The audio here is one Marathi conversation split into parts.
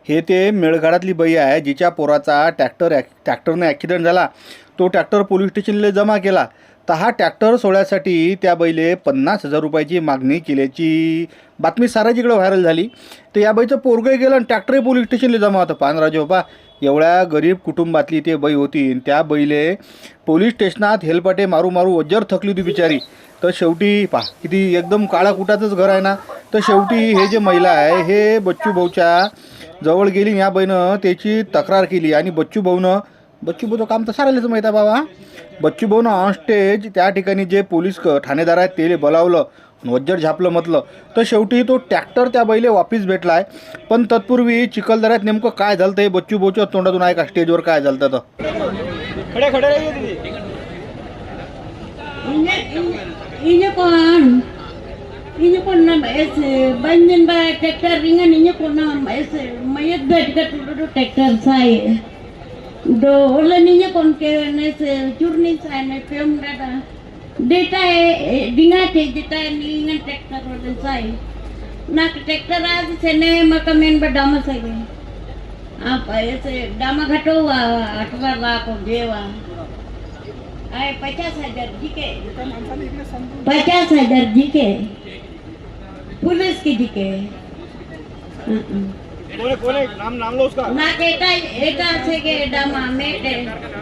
हे ते मेळघाटातली बाई आहे जिच्या पोराचा ट्रॅक्टरने ॲक्सिडेंट झाला. तो ट्रॅक्टर पोलीस स्टेशनला जमा केला. तर हा ट्रॅक्टर सोडण्यासाठी त्या बाईले 50,000 रुपयाची मागणी केल्याची बातमी साराजीकडे व्हायरल झाली. तर या बाईचं पोरगंही गेलं आणि ट्रॅक्टरही पोलीस स्टेशनला जमा होतं. पानराजे बाबा, एवढ्या गरीब कुटुंबातली ते बाई होती. त्या बाईले पोलीस स्टेशनात हेलपाटे मारू मारू वज्जर थकली होती बिचारी. तर शेवटी पहा किती एकदम काळा कुटाचंच घर आहे ना. तर शेवटी हे जे महिला आहे हे बच्चू भाऊच्या जवळ गेली. या बाईनं त्याची तक्रार केली आणि बच्चू भाऊचं काम तर सारायलाच माहीत आहे बाबा. बच्चू भाऊनं ऑन स्टेज त्या ठिकाणी जे पोलीस ठाणेदार आहेत ते बोलावलं, वज्जर झापलं म्हटलं. तर शेवटी तो ट्रॅक्टर त्या बाईले वापिस भेटला आहे. पण तत्पूर्वी चिखलदऱ्यात नेमकं काय झालं हे बच्चू भाऊच्या तोंडातून आहे का स्टेजवर काय झालं तर खड़े खड़े रहिए दीदी। इन्हें कौन ना ऐसे बंजन बा ट्रैक्टर रिंगन इन्हें कौन ना ऐसे मयत बैठ कर तो ट्रैक्टर साए दो ओला इन्हें कौन के ने से चुरनी साए ने फेम डाटा डेटा है डिंगा थे डेटा है निंगन ट्रैक्टर वाले साए ना ट्रैक्टर आज से ने मकमेन बडामा साए आप ऐसे डामा घटो हुआ 18 लाख देवा आए 50,000 जी के 50,000 जी के पुलिस की जी के कोने नाम लो उसका। ना एटा से के डामा मेटे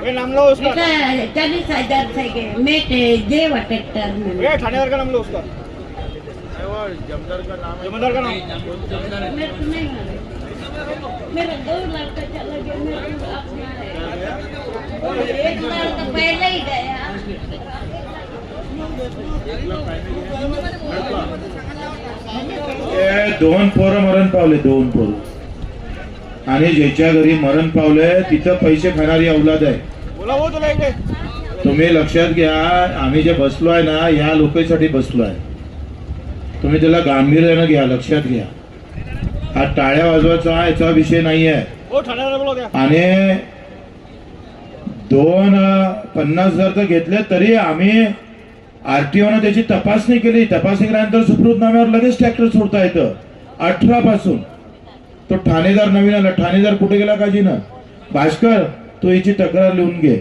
ये नाम लो उसका। एटा 40,000 से के मेटे जेवा ट्रैक्टर में ये थानेदार का नाम लो उसका। जमींदार का नाम मेरे को नहीं मालूम। मेरा 2 लड़का चला गया मेरे को अपना एक लड़का पहले ही गया। दोन पोरं मरण पावले, 2 पोरं. आणि ज्याच्या घरी मरण पावले तिथं पैसे खाणारी औलाद आहे. बोला वो तुला इकडे. तुम्ही लक्षात घ्या, आम्ही जे बसलो आहे ना या लोकांसाठी बसलो आहे. तुम्ही त्याला गांभीर्यानं घ्या, लक्षात घ्या. हा टाळ्या वाजवायचा याचा विषय नाही आहे. वो थानेदार बोला द्या. आणि 50,000 तर घेतले तरी आम्ही आरटीओनं त्याची तपासणी केली. तपासणी केल्यानंतर सुप्रतनाम्यावर लगेच ट्रॅक्टर सोडता येतं 18 पासून. तो ठाणेदार नवीन आला. ठाणेदार कुठे गेला काजीनं? भास्कर, तू हिची तक्रार लिहून घे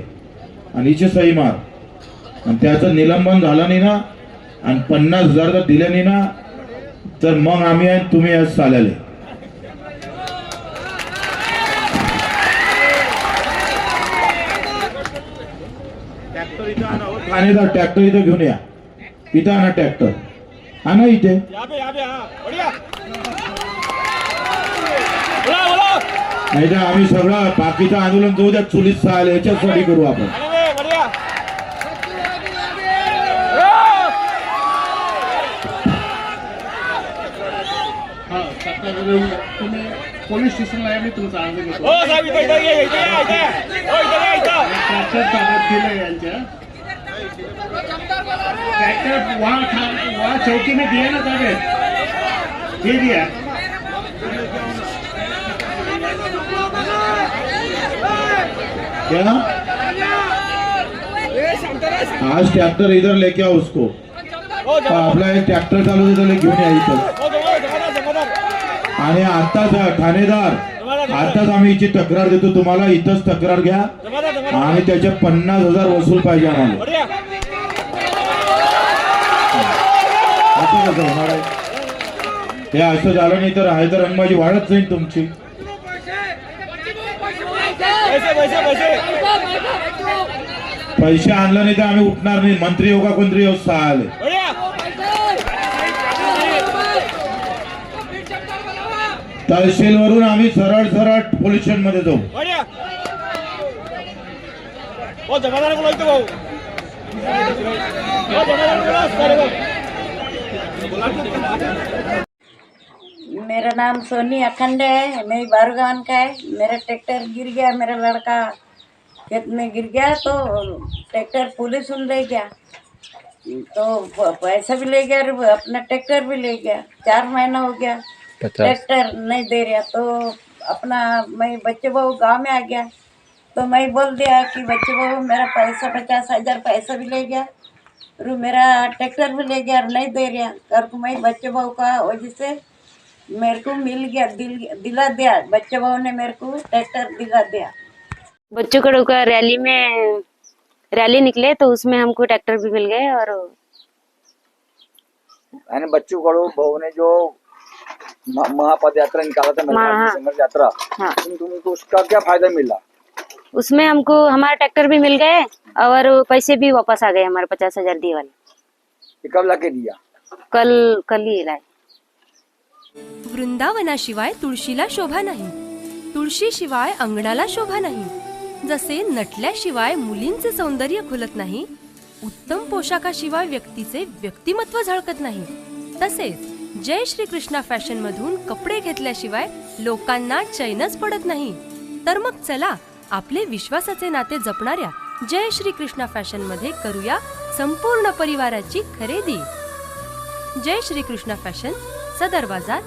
आणि हिची सही मार. आणि त्याचं निलंबन झालं नाही ना आणि 50,000 जर दिले नाही ना तर मग आम्ही आणि तुम्ही आज चालले. ठाणेदार ट्रॅक्टर इथं घेऊन या. इथं आणा ट्रॅक्टर, आणा इथे. यहाँ पे हाँ बढ़िया। बोला नाही तर आम्ही सगळं बाकीचं आंदोलन जाऊ द्या, चुलीत चाल याच्यासाठी करू आपण. अरे बढ़िया। पोलीस स्टेशनला आहे. मी तुमचा अर्ज घेतो. ओ साहेब इधर इधर ये इधर ओ इधर इधर ट्रॅक्टर ताब्यात दिलं यांच्या. ट्रॅक्टर वहाँ चौकी में दिया ना ताब्यात, दे दिया. क्या आज ट्रैक्टर इधर लेके आओ उसको. आपला एक ट्रॅक्टर चालू तिथं घेऊन या इथं. आणि आताच ठाणेदार आताच आम्ही हिची तक्रार देतो तुम्हाला. इथंच तक्रार घ्या आणि त्याचे 50,000 वसूल पाहिजे आम्हाला. बढ़िया। असं कसं होणार आहे? हे असं झालं नाही तर आहे तर रंगबाजी वाढत जाईल तुमची. पैसे आणलं नाही तर आम्ही उठणार नाही. मंत्री हो का कोणतरी हो आले. तहसील वरून आम्ही सरळ सरळ पोलीस स्टेशन मध्ये जाऊ. वो जमादार को बोलते भाऊ. वो जमादार को मेरा नाम सोनी अखंड है। मैं बारगान का है। मेरा ट्रैक्टर गिर गया, मेरा लड़का खेत में गिर गया तो ट्रैक्टर पुलिस ले गया तो पैसा भी ले गया और अपना ट्रैक्टर भी ले गया। 4 महीना हो गया ट्रैक्टर नहीं दे रहा। तो अपना मैं बच्चे बहू गांव में आ गया तो मैं बोल दिया कि बच्चे बहू मेरा पैसा 50,000 पैसा भी ले गया और मेरा ट्रैक्टर भी ले गया और नहीं दे रहा कर को मैं बच्चे बहू का वजह से मेरे को मिल गया, दिला दिया, बच्चे भाव ने मेरे को ट्रैक्टर दिला दिया। बच्चों को का रैली निकले तो उसमें हमको ट्रैक्टर भी मिल गए। और आणि बच्चू कडू भाऊ ने जो महापद यात्रा निकाला था, महिला संघर्ष यात्रा, हाँ, तुमको उसका क्या फायदा मिला? उसमें हमको हमारा ट्रैक्टर भी मिल गए और पैसे भी वापस आ गए हमारे 50,000 दिए वाले। ये कब लाके दिया? कल ही लाए। वृंदावनाशिवाय तुळशीला शोभा नाही, तुळशीशिवाय अंगणाला शोभा नाही। जसे नटल्याशिवाय मुलींचे सौंदर्य खुलत नाही, उत्तम पोशाखाशिवाय व्यक्तीचे व्यक्तिमत्व झळकत नाही, तसेच जय श्री कृष्णा फॅशन मधून कपडे घेतल्याशिवाय लोकांना चैनच पडत नाही। तर मग चला आपले विश्वासाचे नाते जपणाऱ्या जय श्री कृष्णा फॅशन मध्ये करूया संपूर्ण परिवाराची खरेदी। जय श्री कृष्णा फॅशन, सदर बाजार,